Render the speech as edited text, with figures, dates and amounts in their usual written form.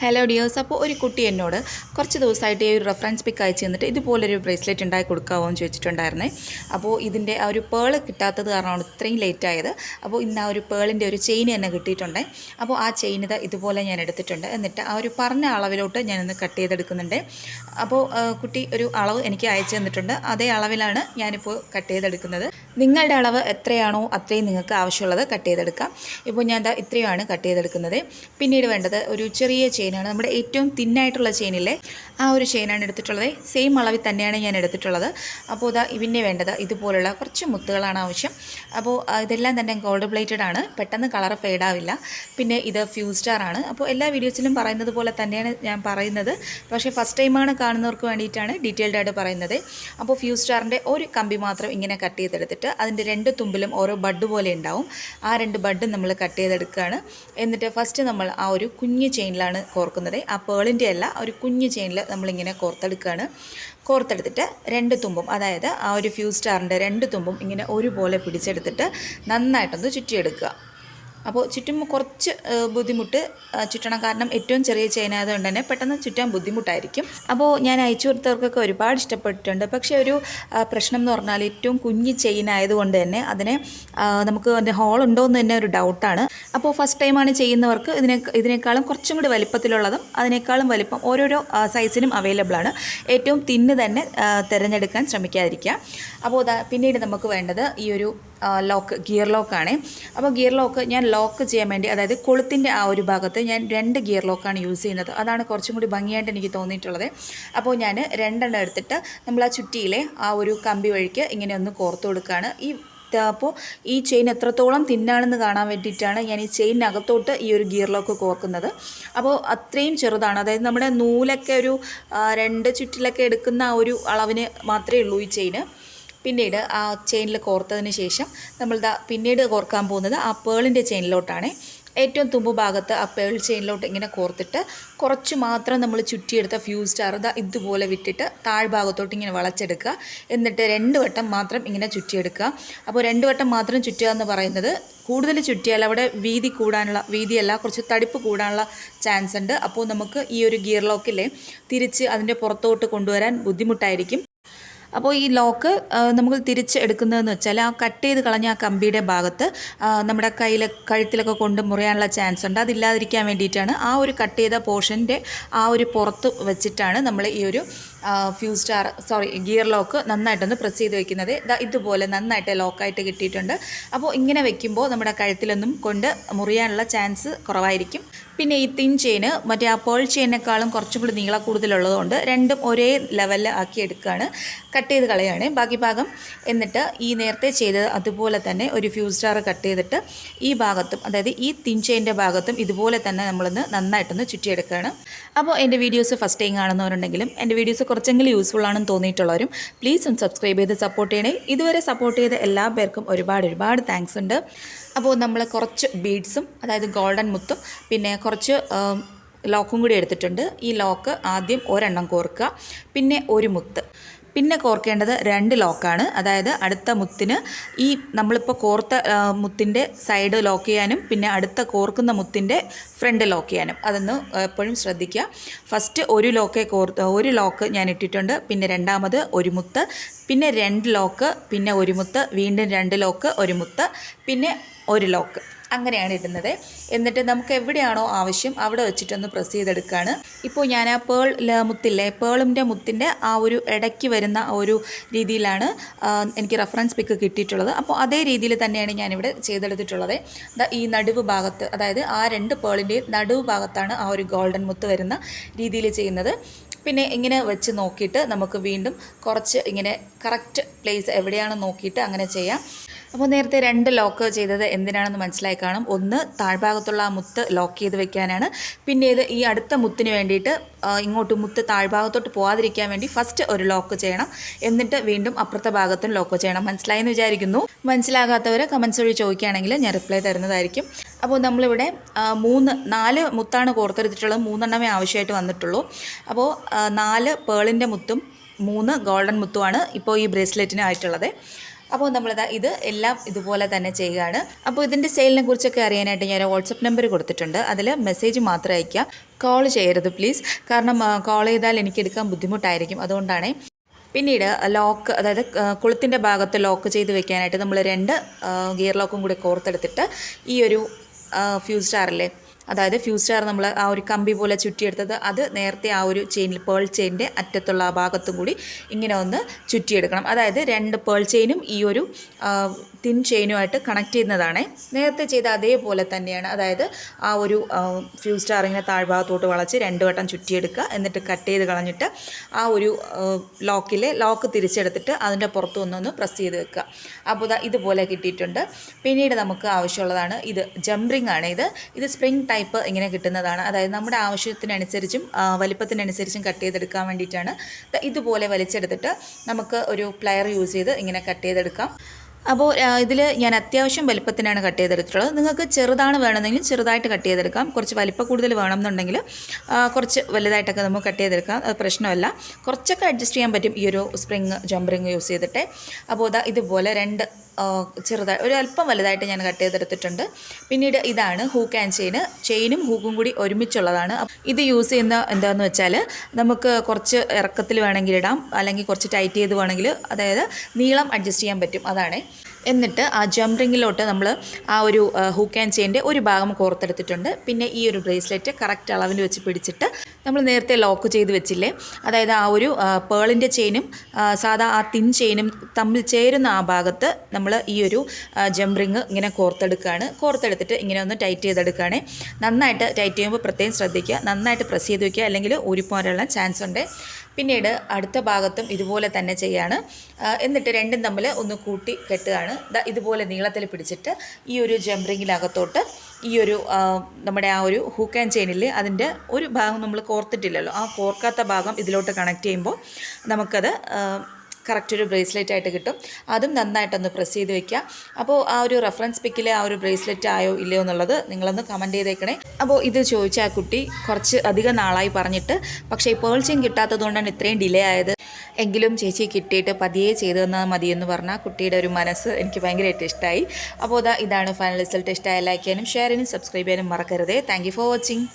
Hello dears. അപ്പോൾ ഒരു കുട്ടി എന്നോട് കുറച്ച് ദിവസമായിട്ട് ഈ ഒരു റെഫറൻസ് പിക്ക് അയച്ചു തന്നിട്ട് ഇതുപോലൊരു ബ്രേസ്ലെറ്റ് ഉണ്ടാക്കി കൊടുക്കാമോ എന്ന് ചോദിച്ചിട്ടുണ്ടായിരുന്നേ. അപ്പോൾ ഇതിൻ്റെ ആ ഒരു പേൾ കിട്ടാത്തത് കാരണമാണ് ഇത്രയും ലേറ്റ് ആയത്. അപ്പോൾ ഇന്ന് ആ ഒരു പേളിൻ്റെ ഒരു ചെയിൻ തന്നെ കിട്ടിയിട്ടുണ്ട്. അപ്പോൾ ആ ചെയിൻ ഇതുപോലെ ഞാൻ എടുത്തിട്ടുണ്ട്. എന്നിട്ട് ആ ഒരു പറഞ്ഞ അളവിലോട്ട് ഞാനൊന്ന് കട്ട് ചെയ്തെടുക്കുന്നുണ്ട്. അപ്പോൾ കുട്ടി ഒരു അളവ് എനിക്ക് അയച്ചു തന്നിട്ടുണ്ട്. അതേ അളവിലാണ് ഞാനിപ്പോൾ കട്ട് ചെയ്തെടുക്കുന്നത്. നിങ്ങളുടെ അളവ് എത്രയാണോ അത്രയും നിങ്ങൾക്ക് ആവശ്യമുള്ളത് കട്ട് ചെയ്തെടുക്കാം. ഇപ്പോൾ ഞാൻ ഇത്രയുമാണ് കട്ട് ചെയ്തെടുക്കുന്നത്. പിന്നീട് വേണ്ടത് ഒരു ചെറിയ ചെയിനാണ്. നമ്മുടെ ഏറ്റവും തിന്നായിട്ടുള്ള ചെയിനില്ലേ, ആ ഒരു ചെയിനാണ് എടുത്തിട്ടുള്ളത്. സെയിം അളവിൽ തന്നെയാണ് ഞാൻ എടുത്തിട്ടുള്ളത്. അപ്പോൾ പിന്നെ വേണ്ടത് ഇതുപോലുള്ള കുറച്ച് മുത്തുകളാണ് ആവശ്യം. അപ്പോൾ ഇതെല്ലാം തന്നെ ഗോൾഡ് പ്ലേറ്റഡ് ആണ്, പെട്ടെന്ന് കളർ ഫെയ്ഡാവില്ല. പിന്നെ ഇത് ഫ്യൂസ് സ്റ്റാർ ആണ്. അപ്പോൾ എല്ലാ വീഡിയോസിലും പറയുന്നത് പോലെ തന്നെയാണ് ഞാൻ പറയുന്നത്, പക്ഷേ ഫസ്റ്റ് ടൈമാണ് കാണുന്നവർക്ക് വേണ്ടിയിട്ടാണ് ഡീറ്റെയിൽഡ് ആയിട്ട് പറയുന്നത്. അപ്പോൾ ഫ്യൂസ് സ്റ്റാറിൻ്റെ ഒരു കമ്പി മാത്രം ഇങ്ങനെ കട്ട് ചെയ്തെടുത്തിട്ട് അതിൻ്റെ രണ്ട് തുമ്പിലും ഓരോ ബഡ് പോലെ ഉണ്ടാവും. ആ രണ്ട് ബഡും നമ്മൾ കട്ട് ചെയ്തെടുക്കുകയാണ്. എന്നിട്ട് ഫസ്റ്റ് നമ്മൾ ആ ഒരു കുഞ്ഞ് ചെയിനിലാണ് കോർക്കുന്നത്. ആ പേളിൻ്റെ അല്ല, ഒരു കുഞ്ഞ് ചെയിനിൽ നമ്മളിങ്ങനെ കോർത്തെടുക്കുകയാണ്. കോർത്തെടുത്തിട്ട് രണ്ട് തുമ്പും, അതായത് ആ ഒരു ഫ്യൂസ് സ്റ്റാറിൻ്റെ രണ്ട് തുമ്പും ഇങ്ങനെ ഒരുപോലെ പിടിച്ചെടുത്തിട്ട് നന്നായിട്ടൊന്ന് ചുറ്റിയെടുക്കുക. അപ്പോൾ ചുറ്റുമ്പോൾ കുറച്ച് ബുദ്ധിമുട്ട് ചുറ്റണം, കാരണം ഏറ്റവും ചെറിയ ചെയിൻ ആയതുകൊണ്ട് തന്നെ പെട്ടെന്ന് ചുറ്റാൻ ബുദ്ധിമുട്ടായിരിക്കും. അപ്പോൾ ഞാൻ അയച്ചു കൊടുത്തവർക്കൊക്കെ ഒരുപാട് ഇഷ്ടപ്പെട്ടിട്ടുണ്ട്. പക്ഷേ ഒരു പ്രശ്നം എന്ന് പറഞ്ഞാൽ ഏറ്റവും കുഞ്ഞ് ചെയിൻ ആയതുകൊണ്ട് തന്നെ അതിനെ നമുക്ക് അതിൻ്റെ ഹോൾ ഉണ്ടോ എന്ന് തന്നെ ഒരു ഡൗട്ടാണ്. അപ്പോൾ ഫസ്റ്റ് ടൈമാണ് ചെയ്യുന്നവർക്ക് ഇതിനേക്കാളും കുറച്ചും കൂടി വലിപ്പത്തിലുള്ളതും അതിനേക്കാളും വലിപ്പം ഓരോരോ സൈസിനും അവൈലബിൾ ആണ്. ഏറ്റവും തിന്ന് തന്നെ തിരഞ്ഞെടുക്കാൻ ശ്രമിക്കാതിരിക്കുക. അപ്പോൾ പിന്നീട് നമുക്ക് വേണ്ടത് ഈ ഒരു ലോക്ക്, ഗിയർ ലോക്കാണ്. അപ്പോൾ ഗിയർ ലോക്ക് ഞാൻ ലോക്ക് ചെയ്യാൻ വേണ്ടി, അതായത് കൊളുത്തിൻ്റെ ആ ഒരു ഭാഗത്ത് ഞാൻ 2 ഗിയർ ലോക്കാണ് യൂസ് ചെയ്യുന്നത്. അതാണ് കുറച്ചും കൂടി ഭംഗിയായിട്ട് എനിക്ക് തോന്നിയിട്ടുള്ളത്. അപ്പോൾ ഞാൻ 2 എടുത്തിട്ട് നമ്മൾ ആ ചുറ്റിയിലെ ആ ഒരു കമ്പി വഴിക്ക് ഇങ്ങനെ ഒന്ന് കോർത്ത് കൊടുക്കുകയാണ്. അപ്പോൾ ഈ ചെയിൻ എത്രത്തോളം തിന്നാണെന്ന് കാണാൻ വേണ്ടിയിട്ടാണ് ഞാൻ ഈ ചെയിനകത്തോട്ട് ഈ ഒരു ഗിയർ ലോക്ക് കോർക്കുന്നത്. അപ്പോൾ അത്രയും ചെറുതാണ്, അതായത് നമ്മുടെ നൂലൊക്കെ ഒരു 2 ചുറ്റിലൊക്കെ എടുക്കുന്ന ആ ഒരു അളവിന് മാത്രമേ ഉള്ളൂ ഈ ചെയിന്. പിന്നീട് ആ ചെയിനിൽ കോർത്തതിന് ശേഷം നമ്മൾ പിന്നീട് കോർക്കാൻ പോകുന്നത് ആ പേളിൻ്റെ ചെയിനിലോട്ടാണ്. ഏറ്റവും തുമ്പ് ഭാഗത്ത് ആ പേൾ ചെയിനിലോട്ട് ഇങ്ങനെ കോർത്തിട്ട് കുറച്ച് മാത്രം നമ്മൾ ചുറ്റിയെടുത്ത ഫ്യൂസ് സ്റ്റാർ ഇതുപോലെ വിട്ടിട്ട് താഴ്ഭാഗത്തോട്ട് ഇങ്ങനെ വളച്ചെടുക്കുക. എന്നിട്ട് 2 വട്ടം മാത്രം ഇങ്ങനെ ചുറ്റിയെടുക്കുക. അപ്പോൾ 2 വട്ടം മാത്രം ചുറ്റുക എന്ന് പറയുന്നത്, കൂടുതൽ ചുറ്റിയാൽ അവിടെ വീതിയല്ല, കുറച്ച് തടിപ്പ് കൂടാനുള്ള ചാൻസ് ഉണ്ട്. അപ്പോൾ നമുക്ക് ഈ ഒരു ഗിയർ ലോക്കിലെ തിരിച്ച് അതിൻ്റെ പുറത്തോട്ട് കൊണ്ടുവരാൻ ബുദ്ധിമുട്ടായിരിക്കും. അപ്പോൾ ഈ ലോക്ക് നമുക്ക് തിരിച്ച് എടുക്കുന്നതെന്ന് വെച്ചാൽ ആ കട്ട് ചെയ്ത് കളഞ്ഞ ആ കമ്പിയുടെ ഭാഗത്ത് നമ്മുടെ കഴുത്തിലൊക്കെ കൊണ്ട് മുറിയാനുള്ള ചാൻസ് ഉണ്ട്. അതില്ലാതിരിക്കാൻ വേണ്ടിയിട്ടാണ് ആ ഒരു കട്ട് ചെയ്ത പോർഷൻ്റെ ആ ഒരു പുറത്ത് വെച്ചിട്ടാണ് നമ്മൾ ഈ ഒരു ഗിയർ ലോക്ക് നന്നായിട്ടൊന്ന് പ്രസ് ചെയ്ത് വെക്കുന്നത്. ഇതുപോലെ നന്നായിട്ട് ലോക്കായിട്ട് കിട്ടിയിട്ടുണ്ട്. അപ്പോൾ ഇങ്ങനെ വെക്കുമ്പോൾ നമ്മുടെ കഴുത്തിലൊന്നും കൊണ്ട് മുറിയാനുള്ള ചാൻസ് കുറവായിരിക്കും. പിന്നെ ഈ തിൻ ചെയിന് മറ്റേ ആ പേൾ ചെയിനേക്കാളും കുറച്ചും കൂടി നീളം കൂടുതലുള്ളതുകൊണ്ട് രണ്ടും ഒരേ ലെവലിൽ ആക്കി എടുക്കുകയാണ്, കട്ട് ചെയ്ത് കളയാണ് ബാക്കി ഭാഗം. എന്നിട്ട് ഈ നേരത്തെ ചെയ്തത് അതുപോലെ തന്നെ ഒരു ഫ്യൂസ് സ്റ്റാർ കട്ട് ചെയ്തിട്ട് ഈ ഭാഗത്തും, അതായത് ഈ തിൻ ചെയിൻ്റെ ഭാഗത്തും ഇതുപോലെ തന്നെ നമ്മളൊന്ന് നന്നായിട്ടൊന്ന് ചുറ്റിയെടുക്കുകയാണ്. അപ്പോൾ എൻ്റെ വീഡിയോസ് ഫസ്റ്റ് ടൈം കാണുന്നവരുണ്ടെങ്കിലും എൻ്റെ വീഡിയോസ് കുറച്ചെങ്കിലും യൂസ്ഫുൾ ആണെന്ന് തോന്നിയിട്ടുള്ളവരും പ്ലീസ് ഒന്ന് സബ്സ്ക്രൈബ് ചെയ്ത് സപ്പോർട്ട് ചെയ്യണേ. ഇതുവരെ സപ്പോർട്ട് ചെയ്ത എല്ലാ പേർക്കും ഒരുപാട് താങ്ക്സ് ഉണ്ട്. അപ്പോൾ നമ്മൾ കുറച്ച് ബീഡ്സും, അതായത് ഗോൾഡൻ മുത്തും പിന്നെ കുറച്ച് ലോക്കും കൂടി എടുത്തിട്ടുണ്ട്. ഈ ലോക്ക് ആദ്യം ഒരെണ്ണം കോർക്കുക, പിന്നെ ഒരു മുത്ത്, പിന്നെ കോർക്കേണ്ടത് 2 ലോക്കാണ്. അതായത് അടുത്ത മുത്തിന് ഈ നമ്മളിപ്പോൾ കോർത്ത മുത്തിൻ്റെ സൈഡ് ലോക്ക് ചെയ്യാനും പിന്നെ അടുത്ത കോർക്കുന്ന മുത്തിൻ്റെ ഫ്രണ്ട് ലോക്ക് ചെയ്യാനും അതൊന്ന് എപ്പോഴും ശ്രദ്ധിക്കുക. ഫസ്റ്റ് ഒരു ലോക്ക് ഞാൻ ഇട്ടിട്ടുണ്ട്, പിന്നെ രണ്ടാമത് ഒരു മുത്ത്, പിന്നെ 2 ലോക്ക്, പിന്നെ ഒരു മുത്ത്, വീണ്ടും 2 ലോക്ക്, ഒരു മുത്ത്, പിന്നെ ഒരു ലോക്ക്, അങ്ങനെയാണ് ഇടുന്നത്. എന്നിട്ട് നമുക്ക് എവിടെയാണോ ആവശ്യം അവിടെ വെച്ചിട്ടൊന്ന് പ്രസ് ചെയ്തെടുക്കുകയാണ്. ഇപ്പോൾ ഞാൻ ആ പേളിൻ്റെ മുത്തിൻ്റെ ആ ഒരു ഇടയ്ക്ക് വരുന്ന ഒരു രീതിയിലാണ് എനിക്ക് റെഫറൻസ് പിക്ക് കിട്ടിയിട്ടുള്ളത്. അപ്പോൾ അതേ രീതിയിൽ തന്നെയാണ് ഞാനിവിടെ ചെയ്തെടുത്തിട്ടുള്ളത്. ഈ നടുവ് ഭാഗത്ത്, അതായത് ആ 2 പേളിൻ്റെയും നടുവ് ഭാഗത്താണ് ആ ഒരു ഗോൾഡൻ മുത്ത് വരുന്ന രീതിയിൽ ചെയ്യുന്നത്. പിന്നെ ഇങ്ങനെ വെച്ച് നോക്കിയിട്ട് നമുക്ക് വീണ്ടും കുറച്ച് ഇങ്ങനെ കറക്റ്റ് പ്ലേസ് എവിടെയാണെന്ന് നോക്കിയിട്ട് അങ്ങനെ ചെയ്യാം. അപ്പോൾ നേരത്തെ 2 ലോക്ക് ചെയ്തത് എന്തിനാണെന്ന് മനസ്സിലായി കാണും. ഒന്ന് താഴ്ഭാഗത്തുള്ള ആ മുത്ത് ലോക്ക് ചെയ്ത് വെക്കാനാണ്. പിന്നെ ഈ അടുത്ത മുത്തിന് വേണ്ടിയിട്ട് ഇങ്ങോട്ട് മുത്ത് താഴ്ഭാഗത്തോട്ട് പോകാതിരിക്കാൻ വേണ്ടി ഫസ്റ്റ് ഒരു ലോക്ക് ചെയ്യണം, എന്നിട്ട് വീണ്ടും അപ്പുറത്തെ ഭാഗത്തും ലോക്ക് ചെയ്യണം. മനസ്സിലായെന്ന് വിചാരിക്കുന്നു. മനസ്സിലാകാത്തവർ കമൻസ് വഴി ചോദിക്കുകയാണെങ്കിൽ ഞാൻ റിപ്ലൈ തരുന്നതായിരിക്കും. അപ്പോൾ നമ്മളിവിടെ 4 മുത്താണ് കോർത്തെടുത്തിട്ടുള്ളത്, 3 എണ്ണമേ ആവശ്യമായിട്ട് വന്നിട്ടുള്ളൂ. അപ്പോൾ 4 പേളിൻ്റെ മുത്തും 3 ഗോൾഡൻ മുത്തുമാണ് ഇപ്പോൾ ഈ ബ്രേസ്ലെറ്റിന് ആയിട്ടുള്ളത്. അപ്പോൾ നമ്മളിതാ ഇത് എല്ലാം ഇതുപോലെ തന്നെ ചെയ്യുകയാണ്. അപ്പോൾ ഇതിൻ്റെ സെയിലിനെ കുറിച്ചൊക്കെ അറിയാനായിട്ട് ഞാൻ വാട്സപ്പ് നമ്പർ കൊടുത്തിട്ടുണ്ട്. അതിൽ മെസ്സേജ് മാത്രം അയയ്ക്കുക, കോൾ ചെയ്യരുത് പ്ലീസ്. കാരണം കോൾ ചെയ്താൽ എനിക്ക് എടുക്കാൻ ബുദ്ധിമുട്ടായിരിക്കും, അതുകൊണ്ടാണ്. പിന്നീട് ലോക്ക്, അതായത് കുളത്തിൻ്റെ ഭാഗത്ത് ലോക്ക് ചെയ്ത് വെക്കാനായിട്ട് നമ്മൾ 2 ഗിയർ ലോക്കും കൂടി കോർത്തെടുത്തിട്ട് ഈ ഒരു ഫ്യൂസ് സ്റ്റാറില്ലേ, അതായത് ഫ്യൂസ് സ്റ്റാർ നമ്മൾ ആ ഒരു കമ്പി പോലെ ചുറ്റിയെടുത്തത് അത് നേരത്തെ ആ ഒരു ചെയിനിൽ പേൾ ചെയിനിൻ്റെ അറ്റത്തുള്ള ആ ഭാഗത്തും കൂടി ഇങ്ങനെ ഒന്ന് ചുറ്റിയെടുക്കണം. അതായത് 2 പേൾ ചെയിനും ഈ ഒരു തിൻ ചെയിനുമായിട്ട് കണക്ട് ചെയ്യുന്നതാണ്. നേരത്തെ ചെയ്ത അതേപോലെ തന്നെയാണ്. അതായത് ആ ഒരു ഫ്യൂസ് സ്റ്റാർ ഇങ്ങനെ താഴ്ഭാഗത്തോട്ട് വളച്ച് 2 വട്ടം ചുറ്റിയെടുക്കുക, എന്നിട്ട് കട്ട് ചെയ്ത് കളഞ്ഞിട്ട് ആ ഒരു ലോക്ക് തിരിച്ചെടുത്തിട്ട് അതിൻ്റെ പുറത്ത് ഒന്നൊന്ന് പ്രസ് ചെയ്ത് വെക്കുക. അപ്പോൾ ഇതുപോലെ കിട്ടിയിട്ടുണ്ട്. പിന്നീട് നമുക്ക് ആവശ്യമുള്ളതാണ് ഇത് ജംറിങ് ആണ്. ഇത് സ്പ്രിങ് ടൈപ്പ് ഇങ്ങനെ കിട്ടുന്നതാണ്. അതായത് നമ്മുടെ ആവശ്യത്തിനനുസരിച്ചും വലിപ്പത്തിനനുസരിച്ചും കട്ട് ചെയ്തെടുക്കാൻ വേണ്ടിയിട്ടാണ്. ഇതുപോലെ വലിച്ചെടുത്തിട്ട് നമുക്ക് ഒരു പ്ലയർ യൂസ് ചെയ്ത് ഇങ്ങനെ കട്ട് ചെയ്തെടുക്കാം. അപ്പോൾ ഇതിൽ ഞാൻ അത്യാവശ്യം വലിപ്പത്തിനാണ് കട്ട് ചെയ്തെടുത്തിട്ടുള്ളത്. നിങ്ങൾക്ക് ചെറുതാണ് വേണമെന്നെങ്കിൽ ചെറുതായിട്ട് കട്ട് ചെയ്തെടുക്കാം. കുറച്ച് വലിപ്പം കൂടുതൽ വേണമെന്നുണ്ടെങ്കിൽ കുറച്ച് വലുതായിട്ടൊക്കെ നമുക്ക് കട്ട് ചെയ്തെടുക്കാം, അത് പ്രശ്നമല്ല. കുറച്ചൊക്കെ അഡ്ജസ്റ്റ് ചെയ്യാൻ പറ്റും ഈ ഒരു ജംറിങ് യൂസ് ചെയ്തിട്ട്. അപ്പോൾ ഇതുപോലെ 2 ചെറുതായി ഒരു അല്പം വലുതായിട്ട് ഞാൻ കട്ട് ചെയ്തെടുത്തിട്ടുണ്ട്. പിന്നീട് ഇതാണ് ഹൂക്ക് ആൻഡ് ചെയിനും ഹൂക്കും കൂടി ഒരുമിച്ചുള്ളതാണ്. ഇത് യൂസ് ചെയ്യുന്ന എന്താണെന്ന് വെച്ചാൽ നമുക്ക് കുറച്ച് ഇറക്കത്തിൽ വേണമെങ്കിൽ ഇടാം, അല്ലെങ്കിൽ കുറച്ച് ടൈറ്റ് ചെയ്ത് വേണമെങ്കിൽ, അതായത് നീളം അഡ്ജസ്റ്റ് ചെയ്യാൻ പറ്റും, അതാണ്. എന്നിട്ട് ആ ജംറിങ്ങിലോട്ട് നമ്മൾ ആ ഒരു ഹൂക്ക് ആൻഡ് ചെയിൻ്റെ ഒരു ഭാഗം കോർത്തെടുത്തിട്ടുണ്ട്. പിന്നെ ഈ ഒരു ബ്രേസ്ലെറ്റ് കറക്റ്റ് അളവിൽ വെച്ച് പിടിച്ചിട്ട് നമ്മൾ നേരത്തെ ലോക്ക് ചെയ്ത് വെച്ചില്ലേ, അതായത് ആ ഒരു പേളിൻ്റെ ചെയിനും സാധാ ആ തിൻ ചെയിനും തമ്മിൽ ചേരുന്ന ആ ഭാഗത്ത് നമ്മൾ ഈ ഒരു ജംറിങ് ഇങ്ങനെ കോർത്തെടുത്തിട്ട് ഇങ്ങനെ ഒന്ന് ടൈറ്റ് ചെയ്തെടുക്കുകയാണ്. നന്നായിട്ട് ടൈറ്റ് ചെയ്യുമ്പോൾ പ്രത്യേകം ശ്രദ്ധിക്കുക, നന്നായിട്ട് പ്രസ് ചെയ്ത് വയ്ക്കുക, അല്ലെങ്കിൽ ഊരിപ്പോകാനുള്ള ചാൻസ് ഉണ്ട്. പിന്നീട് അടുത്ത ഭാഗത്തും ഇതുപോലെ തന്നെ ചെയ്യാണ്. എന്നിട്ട് രണ്ടും തമ്മിൽ ഒന്ന് കൂട്ടി കെട്ടുകയാണ്. ഇതുപോലെ നീളത്തിൽ പിടിച്ചിട്ട് ഈ ഒരു ജംറിങ്ങിനകത്തോട്ട് ഈ ഒരു നമ്മുടെ ആ ഒരു ഹൂക്ക് ആൻഡ് ചെയിനിൽ അതിൻ്റെ ഒരു ഭാഗം നമ്മൾ കോർത്തിട്ടില്ലല്ലോ, ആ കോർക്കാത്ത ഭാഗം ഇതിലോട്ട് കണക്ട് ചെയ്യുമ്പോൾ നമുക്കത് കറക്റ്റ് ഒരു ബ്രേസ്ലെറ്റ് ആയിട്ട് കിട്ടും. അതും നന്നായിട്ടൊന്ന് പ്രസ് ചെയ്ത് വെക്കുക. അപ്പോൾ ആ ഒരു റെഫറൻസ് പിക്കിൽ ആ ഒരു ബ്രേസ്ലെറ്റ് ആയോ ഇല്ലയോ എന്നുള്ളത് നിങ്ങളൊന്ന് കമൻറ്റ് ചെയ്തേക്കണേ. അപ്പോൾ ഇത് ചോദിച്ച ആ കുട്ടി കുറച്ച് അധികം നാളായി പറഞ്ഞിട്ട്, പക്ഷേ ഈ പേൾ ചെയിൻ കിട്ടാത്തത് കൊണ്ടാണ് ഇത്രയും ഡിലേ ആയത്. എങ്കിലും ചേച്ചി കിട്ടിയിട്ട് പതിയെ ചെയ്തു തന്നാൽ മതിയെന്ന് പറഞ്ഞാൽ കുട്ടിയുടെ ഒരു മനസ്സ് എനിക്ക് ഭയങ്കരമായിട്ട് ഇഷ്ടമായി. അപ്പോൾ ഇതാണ് ഫൈനൽ റിസൾട്ട്. ഇഷ്ടമായി ലൈക്ക് ചെയ്യാനും ഷെയർ ചെയ്യാനും സബ്സ്ക്രൈബ് ചെയ്യാനും മറക്കരുതേ. Thank you for watching.